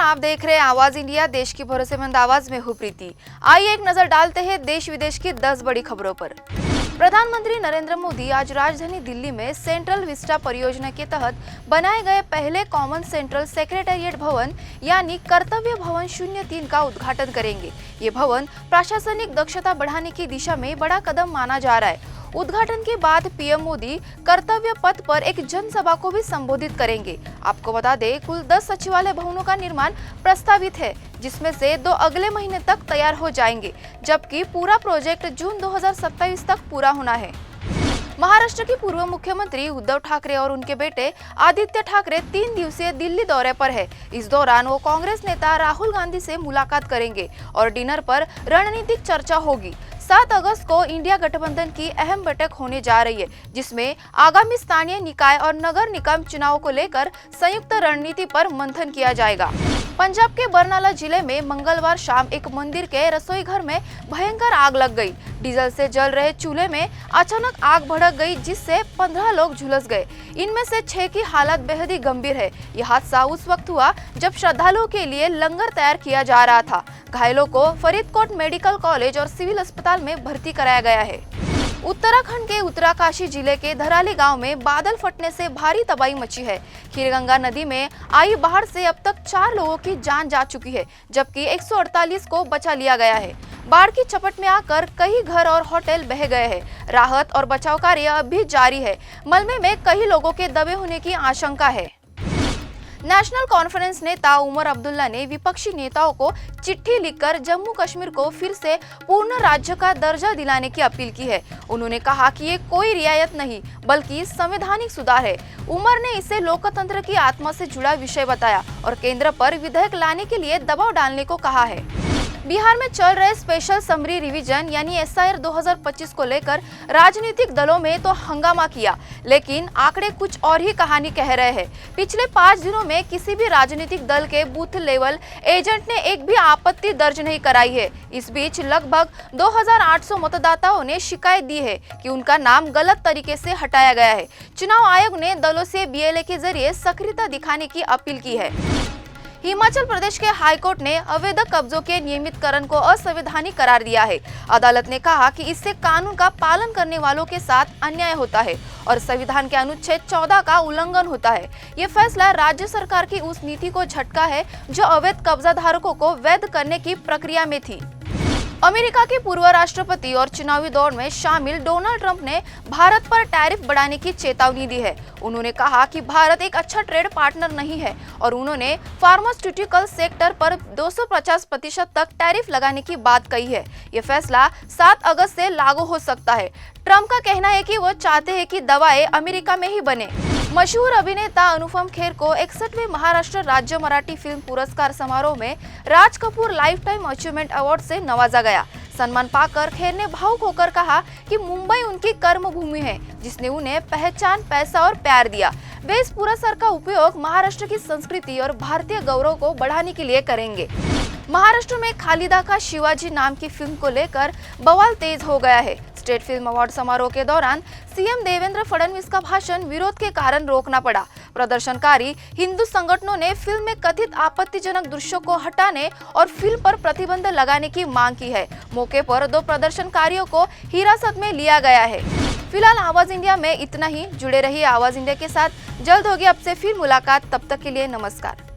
आप देख रहे हैं आवाज इंडिया, देश की भरोसेमंद आवाज में हूं प्रीति। आइए एक नजर डालते हैं देश विदेश की 10 बड़ी खबरों पर। प्रधानमंत्री नरेंद्र मोदी आज राजधानी दिल्ली में सेंट्रल विस्टा परियोजना के तहत बनाए गए पहले कॉमन सेंट्रल सेक्रेटेरिएट भवन यानी कर्तव्य भवन 03 का उद्घाटन करेंगे। ये भवन प्रशासनिक दक्षता बढ़ाने की दिशा में बड़ा कदम माना जा रहा है। उद्घाटन के बाद पीएम मोदी कर्तव्य पथ पर एक जनसभा को भी संबोधित करेंगे। आपको बता दें, कुल 10 सचिवालय भवनों का निर्माण प्रस्तावित है, जिसमें से 2 अगले महीने तक तैयार हो जाएंगे, जबकि पूरा प्रोजेक्ट जून 2027 तक पूरा होना है। महाराष्ट्र के पूर्व मुख्यमंत्री उद्धव ठाकरे और उनके बेटे आदित्य ठाकरे 3 दिवसीय दिल्ली दौरे पर है। इस दौरान वो कांग्रेस नेता राहुल गांधी से मुलाकात करेंगे और डिनर पर रणनीतिक चर्चा होगी। 7 अगस्त को इंडिया गठबंधन की अहम बैठक होने जा रही है, जिसमें आगामी स्थानीय निकाय और नगर निगम चुनाव को लेकर संयुक्त रणनीति पर मंथन किया जाएगा। पंजाब के बरनाला जिले में मंगलवार शाम एक मंदिर के रसोई घर में भयंकर आग लग गई। डीजल से जल रहे चूल्हे में अचानक आग भड़क गई, जिससे 15 लोग झुलस गए। इनमें से 6 की हालत बेहद ही गंभीर है। यह हादसा उस वक्त हुआ जब श्रद्धालुओं के लिए लंगर तैयार किया जा रहा था। घायलों को फरीदकोट मेडिकल कॉलेज और सिविल अस्पताल में भर्ती कराया गया है। उत्तराखंड के उत्तरकाशी जिले के धराली गांव में बादल फटने से भारी तबाही मची है। खीरगंगा नदी में आई बाढ़ से अब तक 4 लोगों की जान जा चुकी है, जबकि 148 को बचा लिया गया है। बाढ़ की चपेट में आकर कई घर और होटल बह गए हैं। राहत और बचाव कार्य अब भी जारी है। मलबे में कई लोगों के दबे होने की आशंका है। नेशनल कॉन्फ्रेंस नेता उमर अब्दुल्ला ने विपक्षी नेताओं को चिट्ठी लिखकर जम्मू कश्मीर को फिर से पूर्ण राज्य का दर्जा दिलाने की अपील की है। उन्होंने कहा कि ये कोई रियायत नहीं बल्कि संवैधानिक सुधार है। उमर ने इसे लोकतंत्र की आत्मा से जुड़ा विषय बताया और केंद्र पर विधेयक लाने के लिए दबाव डालने को कहा है। बिहार में चल रहे स्पेशल समरी रिवीजन यानी एसआईआर 2025 को लेकर राजनीतिक दलों में तो हंगामा किया, लेकिन आंकड़े कुछ और ही कहानी कह रहे हैं। पिछले 5 दिनों में किसी भी राजनीतिक दल के बूथ लेवल एजेंट ने एक भी आपत्ति दर्ज नहीं कराई है। इस बीच लगभग 2800 मतदाताओं ने शिकायत दी है कि उनका नाम गलत तरीके से हटाया गया है। चुनाव आयोग ने दलों से बीएलए के जरिए सक्रियता दिखाने की अपील की है। हिमाचल प्रदेश के हाईकोर्ट ने अवैध कब्जों के नियमितकरण को असंवैधानिक करार दिया है। अदालत ने कहा कि इससे कानून का पालन करने वालों के साथ अन्याय होता है और संविधान के अनुच्छेद 14 का उल्लंघन होता है। ये फैसला राज्य सरकार की उस नीति को झटका है जो अवैध कब्जा धारकों को वैध करने की प्रक्रिया में थी। अमेरिका के पूर्व राष्ट्रपति और चुनावी दौड़ में शामिल डोनाल्ड ट्रंप ने भारत पर टैरिफ बढ़ाने की चेतावनी दी है। उन्होंने कहा कि भारत एक अच्छा ट्रेड पार्टनर नहीं है और उन्होंने फार्मास्यूटिकल सेक्टर पर 250% तक टैरिफ लगाने की बात कही है। ये फैसला 7 अगस्त से लागू हो सकता है। ट्रंप का कहना है कि वो चाहते हैं कि दवाएं अमेरिका में ही बने। मशहूर अभिनेता अनुपम खेर को 61वें महाराष्ट्र राज्य मराठी फिल्म पुरस्कार समारोह में Raj Kapoor lifetime achievement award से नवाजा गया। सम्मान पाकर खेर ने भावुक होकर कहा कि मुंबई उनकी कर्म भूमि है, जिसने उन्हें पहचान, पैसा और प्यार दिया। वे इस पुरस्कार का उपयोग महाराष्ट्र की संस्कृति और भारतीय गौरव को बढ़ाने के लिए करेंगे। महाराष्ट्र में खालिदा का शिवाजी नाम की फिल्म को लेकर बवाल तेज हो गया है। स्टेट फिल्म अवार्ड समारोह के दौरान सीएम देवेंद्र फडणवीस का भाषण विरोध के कारण रोकना पड़ा। प्रदर्शनकारी हिंदू संगठनों ने फिल्म में कथित आपत्तिजनक दृश्यों को हटाने और फिल्म पर प्रतिबंध लगाने की मांग की है। मौके पर 2 प्रदर्शनकारियों को हिरासत में लिया गया है। फिलहाल आवाज इंडिया में इतना ही। जुड़े रहिए आवाज इंडिया के साथ। जल्द होगी आपसे फिर मुलाकात। तब तक के लिए नमस्कार।